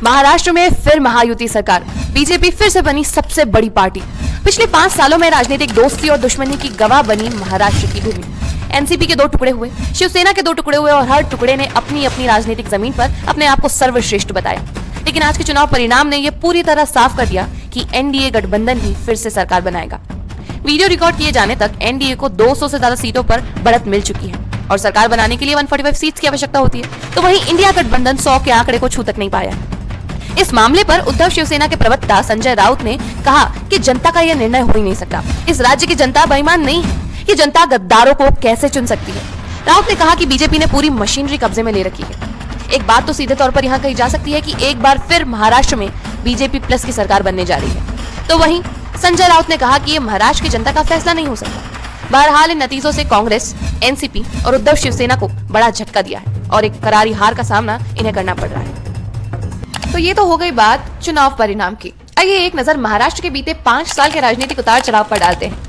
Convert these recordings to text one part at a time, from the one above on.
महाराष्ट्र में फिर महायुति सरकार, बीजेपी फिर से बनी सबसे बड़ी पार्टी। पिछले 5 सालों में राजनीतिक दोस्ती और दुश्मनी की गवाह बनी महाराष्ट्र की भूमि। एनसीपी के 2 टुकड़े हुए, शिवसेना के 2 टुकड़े हुए और हर टुकड़े ने अपनी अपनी राजनीतिक जमीन पर अपने आप को सर्वश्रेष्ठ बताया। लेकिन आज के चुनाव परिणाम ने यह पूरी तरह साफ कर दिया कि एनडीए गठबंधन ही फिर से सरकार बनाएगा। वीडियो रिकॉर्ड किए जाने तक एनडीए को 200 से ज्यादा सीटों पर बढ़त मिल चुकी है और सरकार बनाने के लिए 145 सीट्स की आवश्यकता होती है, तो वहीं इंडिया गठबंधन 100 के आंकड़े को छू तक नहीं पाया है। इस मामले पर उद्धव शिवसेना के प्रवक्ता संजय राउत ने कहा कि जनता का यह निर्णय हो ही नहीं सकता। इस राज्य की जनता बेईमान नहीं है, ये जनता गद्दारों को कैसे चुन सकती है। राउत ने कहा कि बीजेपी ने पूरी मशीनरी कब्जे में ले रखी है। एक बात तो सीधे तौर पर यहाँ कही जा सकती है कि एक बार फिर महाराष्ट्र में बीजेपी प्लस की सरकार बनने जा रही है। तो वहीं संजय राउत ने कहा कि ये महाराष्ट्र की जनता का फैसला नहीं हो सकता। बहरहाल इन नतीजों से कांग्रेस, एनसीपी और उद्धव शिवसेना को बड़ा झटका दिया है और एक करारी हार का सामना इन्हें करना पड़ रहा है। तो ये तो हो गई बात चुनाव परिणाम की। आइए एक नजर महाराष्ट्र के बीते 5 साल के राजनीतिक उतार चढ़ाव पर डालते हैं।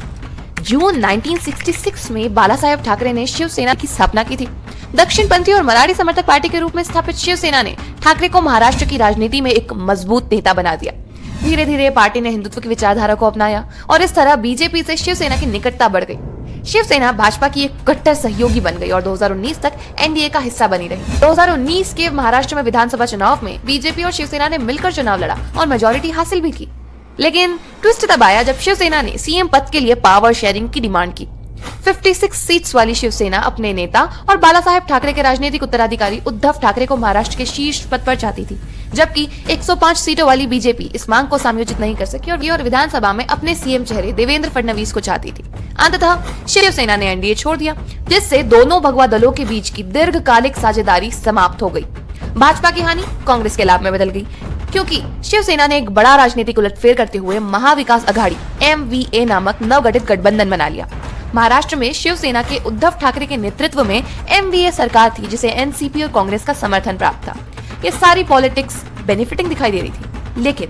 जून 1966 में बाला साहेब ठाकरे ने शिवसेना की स्थापना की थी। दक्षिणपंथी और मराठी समर्थक पार्टी के रूप में स्थापित शिवसेना ने ठाकरे को महाराष्ट्र की राजनीति में एक मजबूत नेता बना दिया। धीरे धीरे पार्टी ने हिंदुत्व की विचारधारा को अपनाया और इस तरह बीजेपी से शिवसेना की निकटता बढ़ गई। शिवसेना भाजपा की एक कट्टर सहयोगी बन गई और 2019 तक एनडीए का हिस्सा बनी रही। 2019 के महाराष्ट्र में विधानसभा चुनाव में बीजेपी और शिवसेना ने मिलकर चुनाव लड़ा और मेजोरिटी हासिल भी की। लेकिन ट्विस्ट तब आया जब शिवसेना ने सीएम पद के लिए पावर शेयरिंग की डिमांड की। 56 सीट्स वाली शिवसेना अपने नेता और बाला साहेब ठाकरे के राजनीतिक उत्तराधिकारी उद्धव ठाकरे को महाराष्ट्र के शीर्ष पद पर चाहती थी, जबकि 105 सीटों वाली बीजेपी इस मांग को समायोजित नहीं कर सकी और विधानसभा में अपने सीएम चेहरे देवेंद्र फडणवीस को चाहती थी। अंततः शिवसेना ने एनडीए छोड़ दिया, जिससे दोनों भगवा दलों के बीच की दीर्घकालिक साझेदारी समाप्त हो गई। भाजपा की हानि कांग्रेस के लाभ में बदल गई, क्योंकि शिवसेना ने एक बड़ा राजनीतिक उलटफेर करते हुए महाविकास अघाड़ी MVA नामक नवगठित गठबंधन बना लिया। महाराष्ट्र में शिवसेना के उद्धव ठाकरे के नेतृत्व में MVA सरकार थी, जिसे एनसीपी और कांग्रेस का समर्थन प्राप्त था। ये सारी पॉलिटिक्स बेनिफिटिंग दिखाई दे रही थी। लेकिन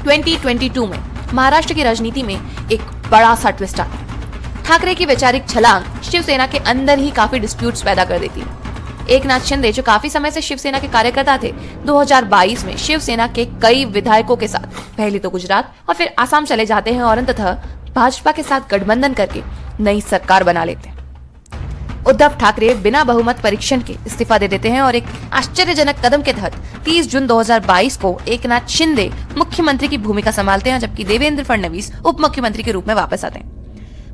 2022 में महाराष्ट्र की राजनीति में एक बड़ा सा ट्विस्ट आता है। ठाकरे की वैचारिक छलांग शिवसेना के अंदर ही काफी डिस्प्यूट्स पैदा कर देती है। एकनाथ शिंदे, जो काफी समय से शिवसेना के कार्यकर्ता थे, 2022 में शिवसेना के कई विधायकों के साथ पहले तो गुजरात और फिर आसाम चले जाते हैं और अंततः भाजपा के साथ गठबंधन करके नई सरकार बना लेते हैं। उद्धव ठाकरे बिना बहुमत परीक्षण के इस्तीफा दे देते हैं और एक आश्चर्यजनक कदम के तहत 30 जून 2022 को एकनाथ शिंदे मुख्यमंत्री की भूमिका संभालते हैं, जबकि देवेंद्र फडणवीस उप मुख्यमंत्री के रूप में वापस आते हैं।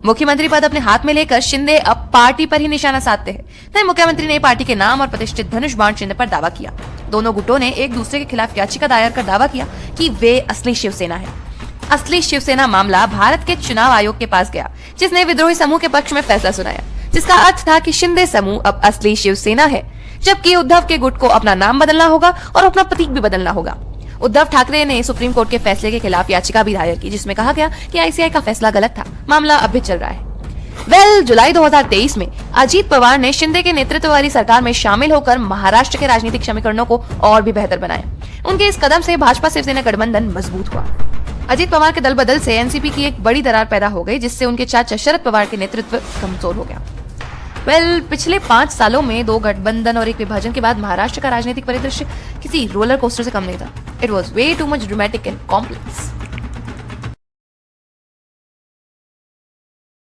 मुख्यमंत्री पद अपने हाथ में लेकर शिंदे अब पार्टी पर ही निशाना साधते हैं। नए मुख्यमंत्री ने पार्टी के नाम और प्रतिष्ठित धनुष बाण चिन्ह पर दावा किया। दोनों गुटों ने एक दूसरे के खिलाफ याचिका दायर कर दावा किया कि वे असली शिवसेना है। असली शिवसेना मामला भारत के चुनाव आयोग के पास गया, जिसने विद्रोही समूह के पक्ष में फैसला सुनाया, जिसका अर्थ था कि शिंदे समूह अब असली शिवसेना है, जबकि उद्धव के गुट को अपना नाम बदलना होगा और अपना प्रतीक भी बदलना होगा। उद्धव ठाकरे ने सुप्रीम कोर्ट के फैसले के खिलाफ याचिका भी दायर की, जिसमें कहा गया कि आईसीआई का फैसला गलत था। मामला अब भी चल रहा है। जुलाई 2023 में अजीत पवार ने शिंदे के नेतृत्व वाली सरकार में शामिल होकर महाराष्ट्र के राजनीतिक समीकरणों को और भी बेहतर बनाया। उनके इस कदम से भाजपा शिवसेना गठबंधन मजबूत हुआ। अजीत पवार के दल बदल से एनसीपी की एक बड़ी दरार पैदा हो गई, जिससे उनके चाचा शरद पवार के नेतृत्व कमजोर हो गया। पिछले 5 सालों में 2 गठबंधन और एक विभाजन के बाद महाराष्ट्र का राजनीतिक परिदृश्य किसी रोलर कोस्टर से कम नहीं था। It was way too much dramatic and complex.